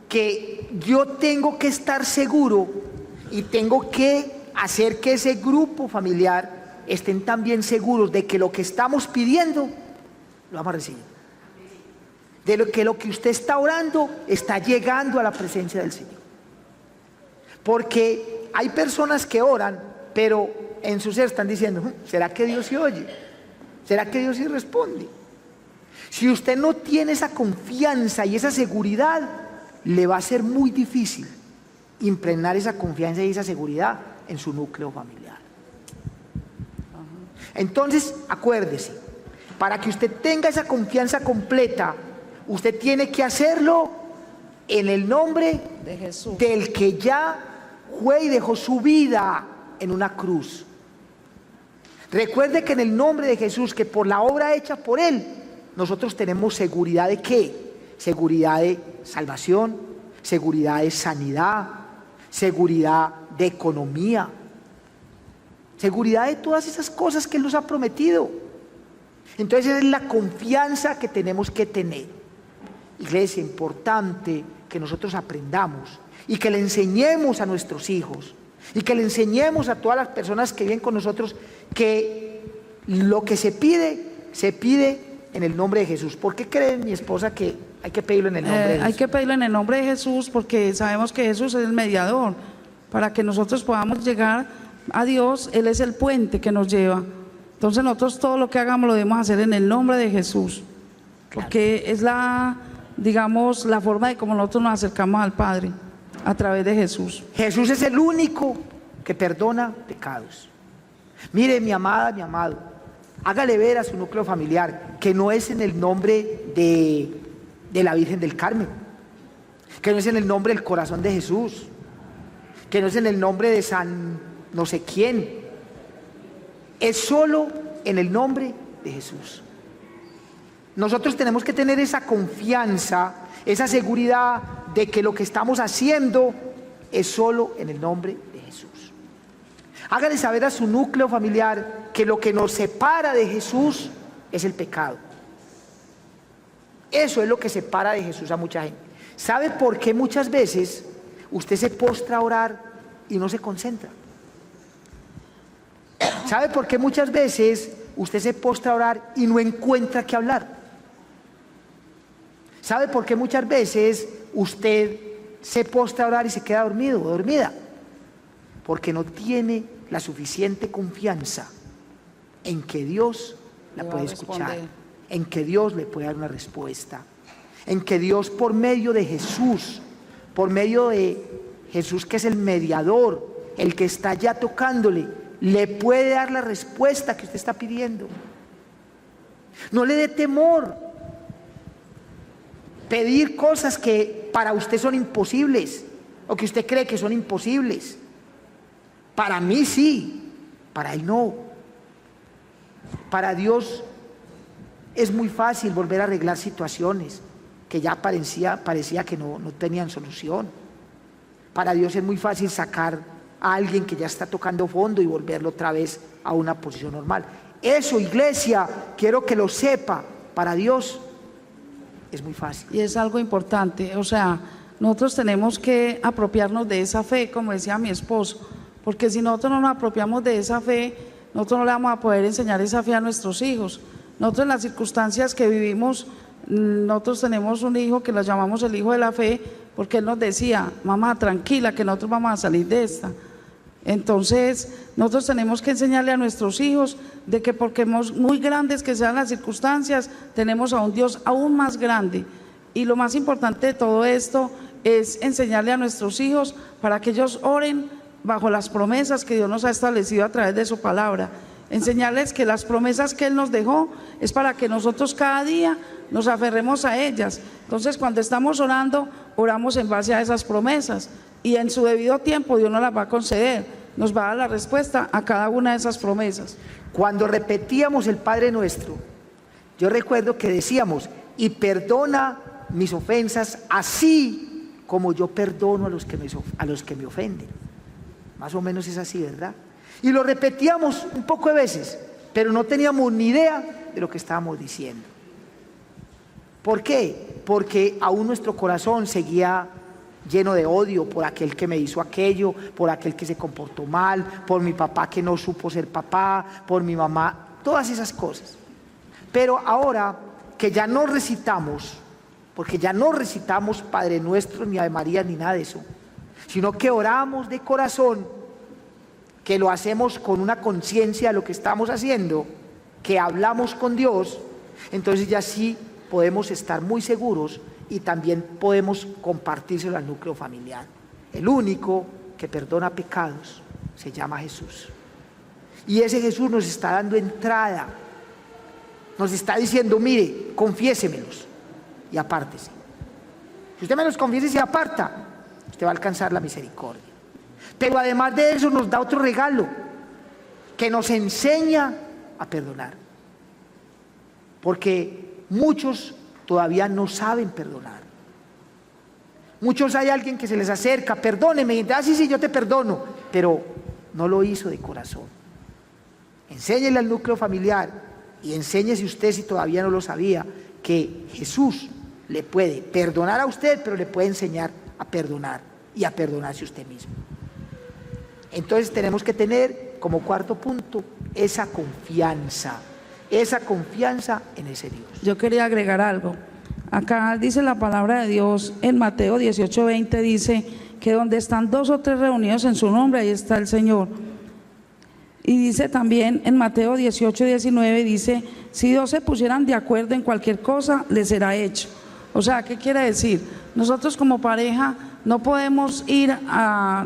que yo tengo que estar seguro y tengo que hacer que ese grupo familiar estén también seguros de que lo que estamos pidiendo lo vamos a recibir. De lo que usted está orando está llegando a la presencia del Señor. Porque hay personas que oran, pero en su ser están diciendo, ¿será que Dios sí oye? ¿Será que Dios sí responde? Si usted no tiene esa confianza y esa seguridad, le va a ser muy difícil impregnar esa confianza y esa seguridad en su núcleo familiar. Entonces, acuérdese, para que usted tenga esa confianza completa, usted tiene que hacerlo en el nombre de Jesús, del que ya fue y dejó su vida en una cruz. Recuerde que en el nombre de Jesús, que por la obra hecha por Él, nosotros tenemos seguridad de ¿qué? Seguridad de salvación, seguridad de sanidad, seguridad de economía, seguridad de todas esas cosas que Él nos ha prometido. Entonces esa es la confianza que tenemos que tener. Iglesia, importante que nosotros aprendamos y que le enseñemos a nuestros hijos y que le enseñemos a todas las personas que viven con nosotros que lo que se pide en el nombre de Jesús. ¿Por qué cree mi esposa que hay que pedirlo en el nombre de Jesús? Hay que pedirlo en el nombre de Jesús porque sabemos que Jesús es el mediador. Para que nosotros podamos llegar a Dios, Él es el puente que nos lleva. Entonces nosotros todo lo que hagamos lo debemos hacer en el nombre de Jesús. Porque es la forma de cómo nosotros nos acercamos al Padre, a través de Jesús. Jesús es el único que perdona pecados. Mire, mi amada, mi amado, hágale ver a su núcleo familiar que no es en el nombre de la Virgen del Carmen, que no es en el nombre del corazón de Jesús, que no es en el nombre de San no sé quién, es solo en el nombre de Jesús. Nosotros tenemos que tener esa confianza, esa seguridad de que lo que estamos haciendo es solo en el nombre de Jesús. Hágale saber a su núcleo familiar que lo que nos separa de Jesús es el pecado. Eso es lo que separa de Jesús a mucha gente. ¿Sabe por qué muchas veces usted se postra a orar y no se concentra? ¿Sabe por qué muchas veces usted se postra a orar y no encuentra qué hablar? ¿Sabe por qué muchas veces usted se postra a orar y se queda dormido o dormida? Porque no tiene la suficiente confianza en que Dios la puede escuchar, en que Dios le puede dar una respuesta, en que Dios por medio de Jesús, por medio de Jesús que es el mediador, el que está ya tocándole, le puede dar la respuesta que usted está pidiendo. No le dé temor pedir cosas que para usted son imposibles o que usted cree que son imposibles. Para mí sí, para él no. Para Dios es muy fácil volver a arreglar situaciones que ya parecía que no tenían solución. Para Dios es muy fácil sacar a alguien que ya está tocando fondo y volverlo otra vez a una posición normal. Eso, iglesia, quiero que lo sepa, para Dios es muy fácil. Y es algo importante, o sea, nosotros tenemos que apropiarnos de esa fe, como decía mi esposo, porque si nosotros no nos apropiamos de esa fe, nosotros no le vamos a poder enseñar esa fe a nuestros hijos. Nosotros en las circunstancias que vivimos, nosotros tenemos un hijo que lo llamamos el hijo de la fe, porque él nos decía, mamá, tranquila, que nosotros vamos a salir de esta. Entonces, nosotros tenemos que enseñarle a nuestros hijos de que porque muy grandes que sean las circunstancias, tenemos a un Dios aún más grande. Y lo más importante de todo esto es enseñarle a nuestros hijos para que ellos oren bajo las promesas que Dios nos ha establecido a través de su palabra. Enseñarles que las promesas que Él nos dejó es para que nosotros cada día nos aferremos a ellas. Entonces, cuando estamos orando, oramos en base a esas promesas y en su debido tiempo Dios nos las va a conceder, nos va a dar la respuesta a cada una de esas promesas. Cuando repetíamos el Padre Nuestro, yo recuerdo que decíamos, y perdona mis ofensas así como yo perdono a los que me ofenden. Más o menos es así, ¿verdad? Y lo repetíamos un poco de veces, pero no teníamos ni idea de lo que estábamos diciendo. ¿Por qué? Porque aún nuestro corazón seguía lleno de odio por aquel que me hizo aquello, por aquel que se comportó mal, por mi papá que no supo ser papá, por mi mamá, todas esas cosas. Pero ahora que ya no recitamos, porque ya no recitamos Padre Nuestro, ni Ave María, ni nada de eso, sino que oramos de corazón, que lo hacemos con una conciencia de lo que estamos haciendo, que hablamos con Dios, entonces ya sí podemos estar muy seguros y también podemos compartírselo al núcleo familiar. El único que perdona pecados se llama Jesús. Y ese Jesús nos está dando entrada, nos está diciendo, mire, confiésemelos y apártese. Si usted me los confiesa y se aparta, usted va a alcanzar la misericordia. Pero además de eso nos da otro regalo, que nos enseña a perdonar. Porque muchos todavía no saben perdonar. Muchos hay alguien que se les acerca, perdóneme, y dice, sí, yo te perdono, pero no lo hizo de corazón. Enséñele al núcleo familiar y enséñese usted, si todavía no lo sabía, que Jesús le puede perdonar a usted, pero le puede enseñar a perdonar y a perdonarse usted mismo. Entonces tenemos que tener como cuarto punto esa confianza en ese Dios. Yo quería agregar algo. Acá dice la palabra de Dios en Mateo 18:20, dice que donde están 2 o 3 reunidos en su nombre, ahí está el Señor. Y dice también en Mateo 18:19, dice, si 2 se pusieran de acuerdo en cualquier cosa, les será hecho. O sea, ¿qué quiere decir? Nosotros como pareja no podemos ir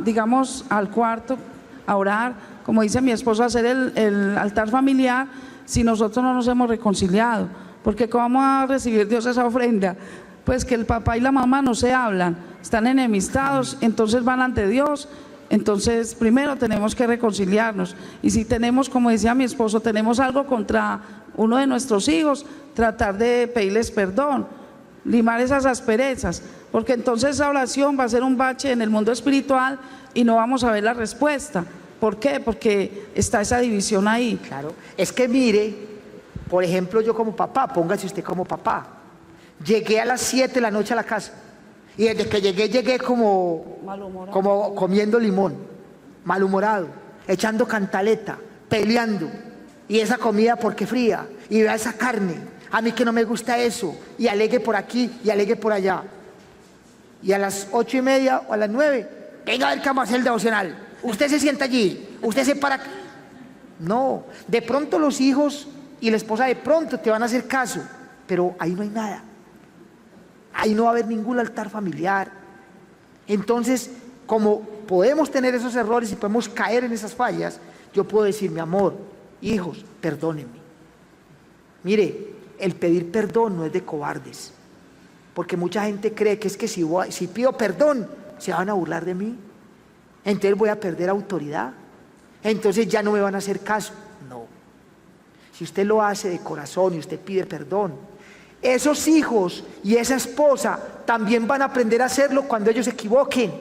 digamos, al cuarto a orar, como dice mi esposo, a hacer el altar familiar si nosotros no nos hemos reconciliado. Porque ¿cómo va a recibir Dios esa ofrenda? Pues que el papá y la mamá no se hablan, están enemistados, entonces van ante Dios. Entonces primero tenemos que reconciliarnos, y si tenemos, como decía mi esposo, tenemos algo contra uno de nuestros hijos, tratar de pedirles perdón, limar esas asperezas, porque entonces esa oración va a ser un bache en el mundo espiritual y no vamos a ver la respuesta. ¿Por qué? Porque está esa división ahí. Claro, es que mire, por ejemplo, yo como papá, póngase usted como papá, llegué a las 7 de la noche a la casa y desde que llegué como comiendo limón, malhumorado, echando cantaleta, peleando, y esa comida porque fría, y vea esa carne, a mí que no me gusta eso, y alegue por aquí y alegue por allá, y a las 8:30 o a las 9, venga a ver que vamos a hacer el devocional. Usted se sienta allí, usted se para. No, de pronto los hijos y la esposa de pronto te van a hacer caso, pero ahí no hay nada. Ahí no va a haber ningún altar familiar. Entonces, como podemos tener esos errores y podemos caer en esas fallas, yo puedo decir, mi amor, hijos, perdónenme. Mire, el pedir perdón no es de cobardes, porque mucha gente cree que es que si pido perdón, se van a burlar de mí. Entonces voy a perder autoridad, entonces ya no me van a hacer caso. No, si usted lo hace de corazón y usted pide perdón, esos hijos y esa esposa también van a aprender a hacerlo cuando ellos se equivoquen,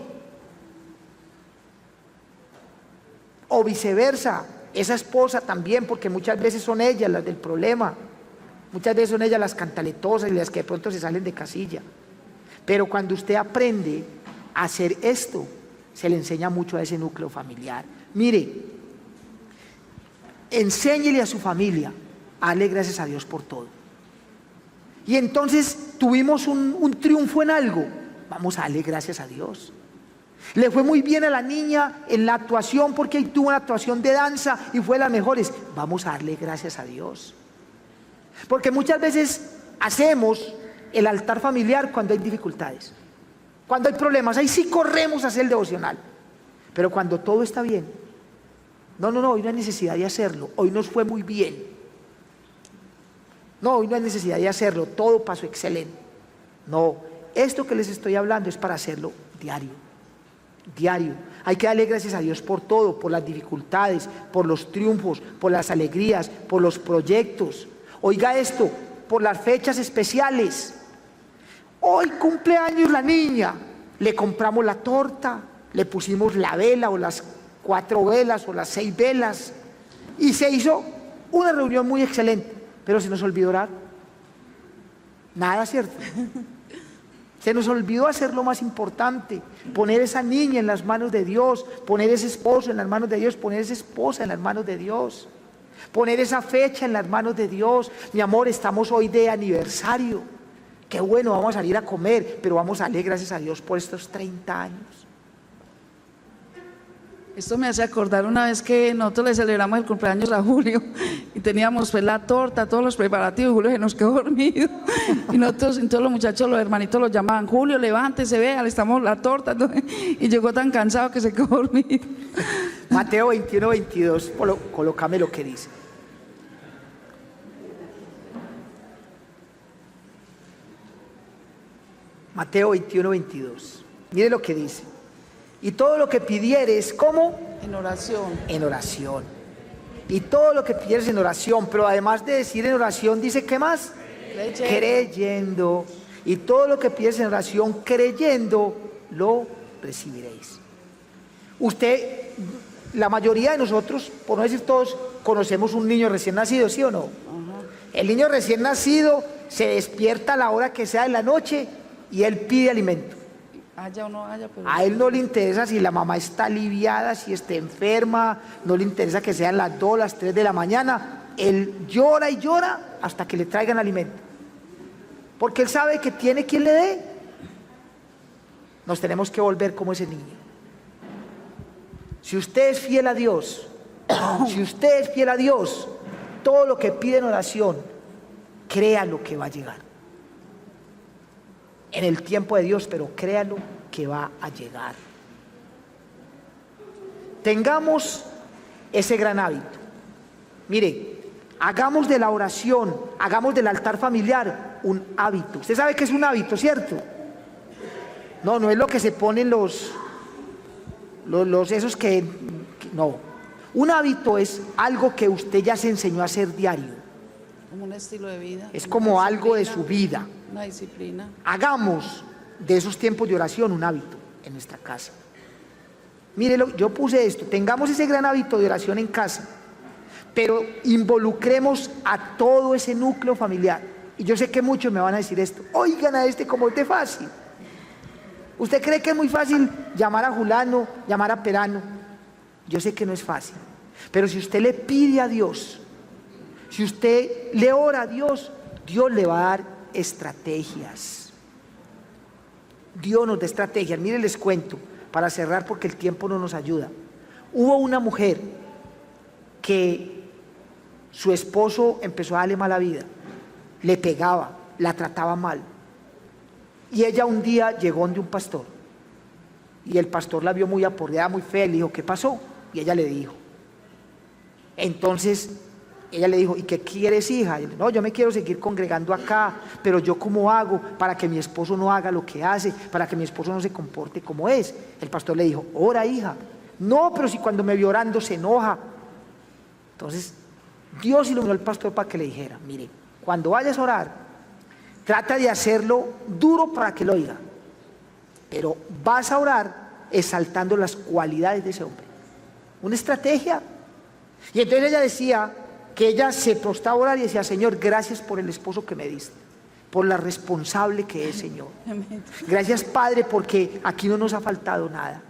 o viceversa, esa esposa también, porque muchas veces son ellas las del problema, muchas veces son ellas las cantaletosas y las que de pronto se salen de casilla. Pero cuando usted aprende a hacer esto, se le enseña mucho a ese núcleo familiar. Mire, enséñele a su familia a darle gracias a Dios por todo. Y entonces tuvimos un triunfo en algo, vamos a darle gracias a Dios. Le fue muy bien a la niña en la actuación porque ahí tuvo una actuación de danza y fue de las mejores, vamos a darle gracias a Dios. Porque muchas veces hacemos el altar familiar cuando hay dificultades, cuando hay problemas, ahí sí corremos a hacer el devocional. Pero cuando todo está bien, no, hoy no hay necesidad de hacerlo, hoy nos fue muy bien. No, hoy no hay necesidad de hacerlo, todo pasó excelente. No, esto que les estoy hablando es para hacerlo diario, diario. Hay que darle gracias a Dios por todo, por las dificultades, por los triunfos, por las alegrías, por los proyectos. Oiga esto, por las fechas especiales. Hoy cumpleaños la niña, le compramos la torta, le pusimos la vela o las 4 velas o las 6 velas y se hizo una reunión muy excelente, pero se nos olvidó orar. Nada, ¿cierto? Se nos olvidó hacer lo más importante, poner esa niña en las manos de Dios, poner ese esposo en las manos de Dios, poner esa esposa en las manos de Dios, poner esa fecha en las manos de Dios. Mi amor, estamos hoy de aniversario. Qué bueno, vamos a salir a comer, pero vamos a darle gracias a Dios por estos 30 años. Esto me hace acordar una vez que nosotros le celebramos el cumpleaños a Julio y teníamos pues la torta, todos los preparativos, Julio se nos quedó dormido y nosotros, entonces los muchachos, los hermanitos los llamaban, Julio, levántese, vea, le estamos la torta, y llegó tan cansado que se quedó dormido. Mateo 21, 22, colócame lo que dice. Mateo 21, 22. Mire lo que dice. Y todo lo que pidieres, ¿cómo? En oración. En oración. Y todo lo que pidieres en oración, pero además de decir en oración, dice, ¿qué más? Creyendo. Y todo lo que pides en oración, creyendo, lo recibiréis. Usted, la mayoría de nosotros, por no decir todos, conocemos un niño recién nacido, ¿sí o no? El niño recién nacido se despierta a la hora que sea de la noche y él pide alimento. Haya o no haya, pero... A él no le interesa si la mamá está aliviada, si está enferma, no le interesa que sean las 2, las 3 de la mañana. Él llora y llora hasta que le traigan alimento, porque él sabe que tiene quien le dé. Nos tenemos que volver como ese niño. Si usted es fiel a Dios, si usted es fiel a Dios, todo lo que pide en oración, crea lo que va a llegar. En el tiempo de Dios, pero créalo que va a llegar. Tengamos ese gran hábito. Mire, hagamos de la oración, hagamos del altar familiar un hábito. Usted sabe que es un hábito, ¿cierto? No es lo que se ponen los esos que no. Un hábito es algo que usted ya se enseñó a hacer diario. Como un estilo de vida. Es como algo de su vida. Una disciplina. Hagamos de esos tiempos de oración un hábito en nuestra casa. Mire, yo puse esto, tengamos ese gran hábito de oración en casa, pero involucremos a todo ese núcleo familiar. Y yo sé que muchos me van a decir esto, oigan a este como es de fácil. ¿Usted cree que es muy fácil llamar a Julano, llamar a Perano? Yo sé que no es fácil, pero si usted le pide a Dios, si usted le ora a Dios, Dios le va a dar estrategias. Dios nos da estrategias. Miren, les cuento, para cerrar porque el tiempo no nos ayuda. Hubo una mujer que su esposo empezó a darle mala vida, le pegaba, la trataba mal. Y ella un día llegó donde un pastor, y el pastor la vio muy aporreada, muy fea, y le dijo, ¿qué pasó? Y ella le dijo. Entonces ella le dijo, ¿y qué quieres, hija? Y él, no, yo me quiero seguir congregando acá, pero yo ¿cómo hago para que mi esposo no haga lo que hace, para que mi esposo no se comporte como es? El pastor le dijo, ora, hija. No, pero si cuando me vio orando se enoja. Entonces Dios iluminó al pastor para que le dijera, mire, cuando vayas a orar, trata de hacerlo duro para que lo oiga, pero vas a orar exaltando las cualidades de ese hombre. Una estrategia. Y entonces ella decía que ella se postaba a orar y decía, Señor, gracias por el esposo que me diste, por la responsable que es, Señor. Gracias, Padre, porque aquí no nos ha faltado nada.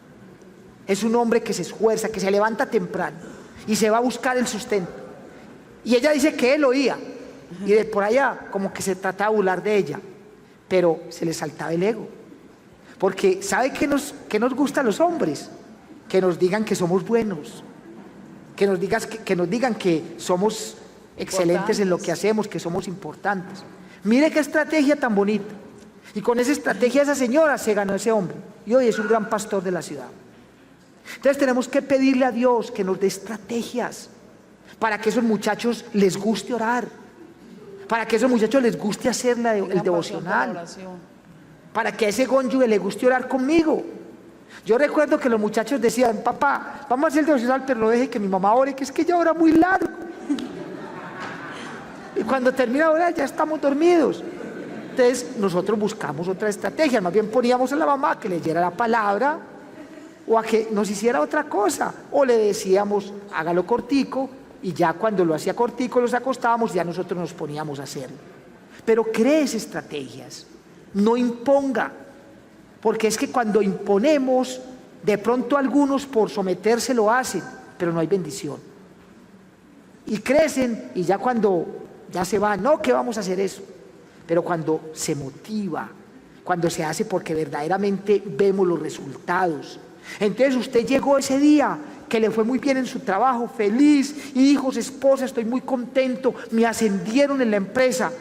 Es un hombre que se esfuerza, que se levanta temprano y se va a buscar el sustento. Y ella dice que él oía, y de por allá como que se trataba de burlar de ella, pero se le saltaba el ego. Porque ¿sabe qué nos gusta a los hombres? Que nos digan que somos buenos, que nos digan que somos excelentes en lo que hacemos, que somos importantes. Mire qué estrategia tan bonita. Y con esa estrategia esa señora se ganó ese hombre, y hoy es un gran pastor de la ciudad. Entonces tenemos que pedirle a Dios que nos dé estrategias para que esos muchachos les guste orar, para que esos muchachos les guste hacer el devocional, para que a ese cónyuge le guste orar conmigo. Yo recuerdo que los muchachos decían, papá, vamos a hacer el devocional, pero no deje que mi mamá ore, que es que ella ora muy largo. Y cuando termina de orar ya estamos dormidos. Entonces nosotros buscamos otra estrategia, más bien poníamos a la mamá que leyera la palabra, o a que nos hiciera otra cosa, o le decíamos, hágalo cortico, y ya cuando lo hacía cortico, los acostábamos, ya nosotros nos poníamos a hacerlo. Pero crees estrategias, no imponga, porque es que cuando imponemos, de pronto algunos por someterse lo hacen, pero no hay bendición. Y crecen, y ya cuando ya se va, no, que vamos a hacer eso, pero cuando se motiva, cuando se hace porque verdaderamente vemos los resultados. Entonces usted llegó ese día que le fue muy bien en su trabajo, feliz, hijos, esposa, estoy muy contento, me ascendieron en la empresa.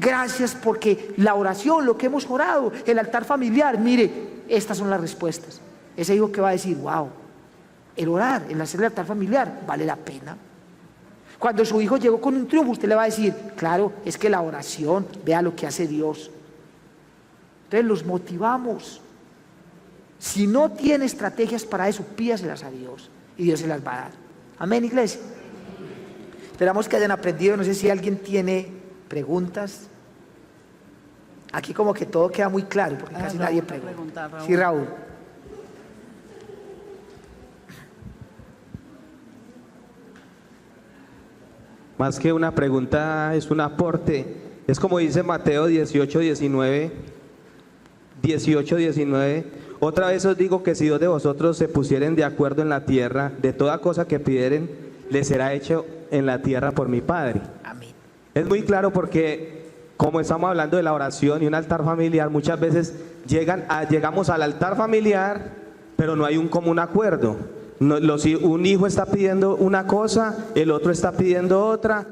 Gracias, porque la oración, lo que hemos orado, el altar familiar, mire, estas son las respuestas. Ese hijo que va a decir, wow, el orar, el hacer el altar familiar, vale la pena. Cuando su hijo llegó con un triunfo, usted le va a decir, claro, es que la oración, vea lo que hace Dios. Entonces los motivamos. Si no tiene estrategias para eso, pídaselas a Dios y Dios se las va a dar. Amén, iglesia. Esperamos que hayan aprendido. No sé si alguien tiene preguntas. Aquí como que todo queda muy claro porque casi nadie pregunta. Sí, Raúl. Más que una pregunta, es un aporte. Es como dice Mateo 18:19. Otra vez os digo que si dos de vosotros se pusieren de acuerdo en la tierra, de toda cosa que pidieren, les será hecho en la tierra por mi Padre. Amén. Es muy claro porque, como estamos hablando de la oración y un altar familiar, muchas veces llegamos al altar familiar, pero no hay un común acuerdo. Un hijo está pidiendo una cosa, el otro está pidiendo otra,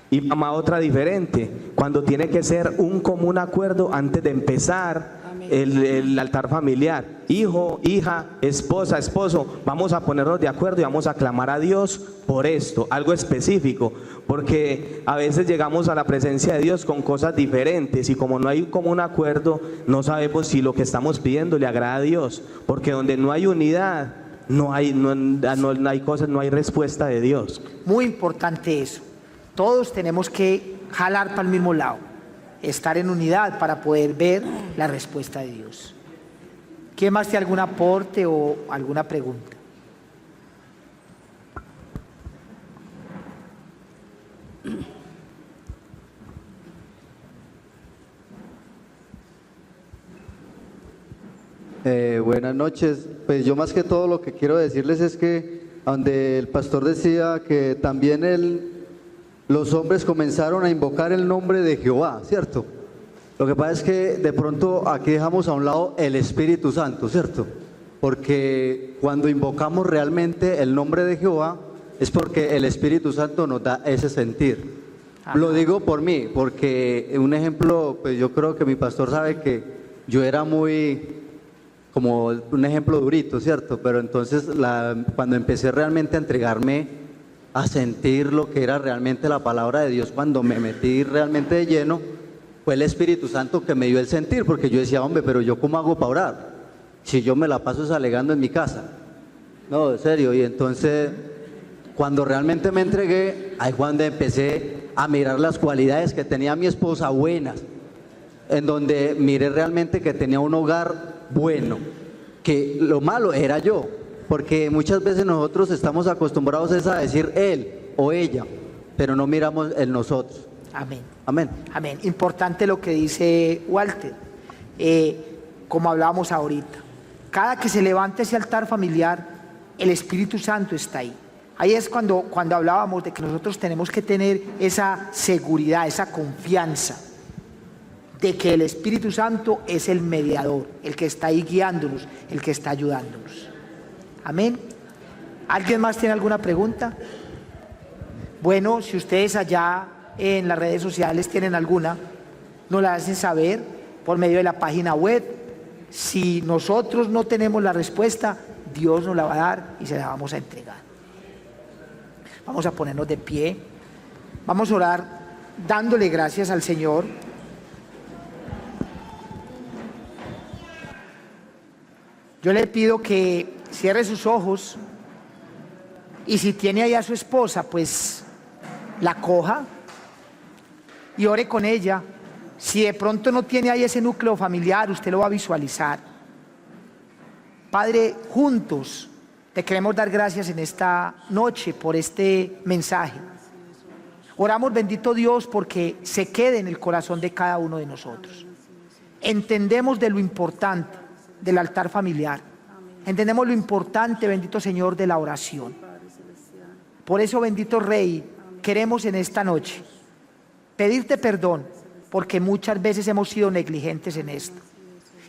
y mamá otra diferente, cuando tiene que ser un común acuerdo antes de empezar el altar familiar. Hijo, hija, esposa, esposo, vamos a ponernos de acuerdo y vamos a clamar a Dios por esto, algo específico, porque a veces llegamos a la presencia de Dios con cosas diferentes y como no hay un común acuerdo, no sabemos si lo que estamos pidiendo le agrada a Dios, porque donde no hay unidad, no hay cosas, no hay respuesta de Dios. Muy importante eso. Todos tenemos que jalar para el mismo lado, estar en unidad para poder ver la respuesta de Dios. ¿Quién más tiene algún aporte o alguna pregunta? Buenas noches. Pues yo más que todo lo que quiero decirles es que donde el pastor decía que también los hombres comenzaron a invocar el nombre de Jehová, ¿cierto? Lo que pasa es que de pronto aquí dejamos a un lado el Espíritu Santo, ¿cierto? Porque cuando invocamos realmente el nombre de Jehová es porque el Espíritu Santo nos da ese sentir. Lo digo por mí, porque un ejemplo, pues yo creo que mi pastor sabe que yo era muy, como un ejemplo durito, ¿cierto? Pero entonces cuando empecé realmente a entregarme a sentir lo que era realmente la palabra de Dios, cuando me metí realmente de lleno, fue el Espíritu Santo que me dio el sentir, porque yo decía, hombre, pero yo ¿cómo hago para orar? Si yo me la paso alegando en mi casa. No, en serio, y entonces cuando realmente me entregué, ahí cuando empecé a mirar las cualidades que tenía mi esposa buenas, en donde miré realmente que tenía un hogar bueno, que lo malo era yo, porque muchas veces nosotros estamos acostumbrados a decir él o ella, pero no miramos el nosotros. Amén. Amén. Amén. Importante lo que dice Walter, como hablábamos ahorita. Cada que se levante ese altar familiar, el Espíritu Santo está ahí. Ahí es cuando hablábamos de que nosotros tenemos que tener esa seguridad, esa confianza de que el Espíritu Santo es el mediador, el que está ahí guiándonos, el que está ayudándonos. Amén. ¿Alguien más tiene alguna pregunta? Bueno, si ustedes allá en las redes sociales tienen alguna, nos la hacen saber por medio de la página web. Si nosotros no tenemos la respuesta, Dios nos la va a dar y se la vamos a entregar. Vamos a ponernos de pie. Vamos a orar dándole gracias al Señor. Yo le pido que cierre sus ojos y si tiene ahí a su esposa, pues la coja y ore con ella. Si de pronto no tiene ahí ese núcleo familiar, usted lo va a visualizar. Padre, juntos te queremos dar gracias en esta noche por este mensaje. Oramos, bendito Dios, porque se quede en el corazón de cada uno de nosotros. Entendemos de lo importante del altar familiar. Entendemos lo importante, bendito Señor, de la oración. Por eso, bendito Rey, queremos en esta noche pedirte perdón, porque muchas veces hemos sido negligentes en esto.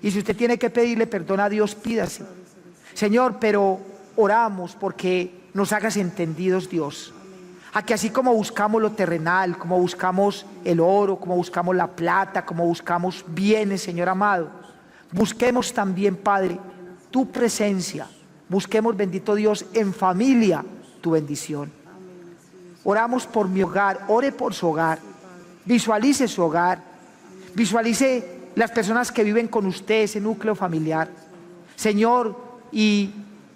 Y si usted tiene que pedirle perdón a Dios, pídase. Señor, pero oramos porque nos hagas entendidos, Dios. A que así como buscamos lo terrenal, como buscamos el oro, como buscamos la plata, como buscamos bienes, Señor amado, busquemos también, Padre, tu presencia. Busquemos, bendito Dios, en familia tu bendición. Oramos por mi hogar, ore por su hogar. Visualice su hogar, visualice las personas que viven con usted, ese núcleo familiar. Señor, y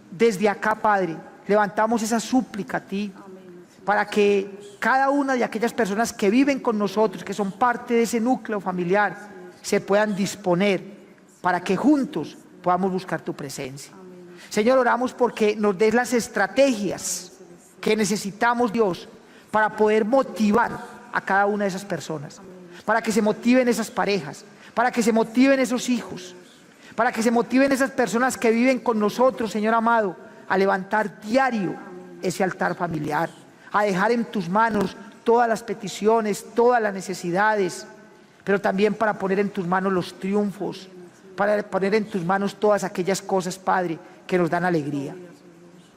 desde acá, Padre, levantamos esa súplica a ti, para que cada una de aquellas personas que viven con nosotros, que son parte de ese núcleo familiar, se puedan disponer para que juntos podamos buscar tu presencia. Señor, oramos porque nos des las estrategias que necesitamos, Dios, para poder motivar a cada una de esas personas, para que se motiven esas parejas, para que se motiven esos hijos, para que se motiven esas personas que viven con nosotros, Señor amado, a levantar diario ese altar familiar, a dejar en tus manos todas las peticiones, todas las necesidades, pero también para poner en tus manos los triunfos, para poner en tus manos todas aquellas cosas, Padre, que nos dan alegría.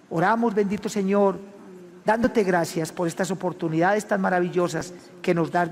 Oramos, bendito Señor, dándote gracias por estas oportunidades tan maravillosas que nos das.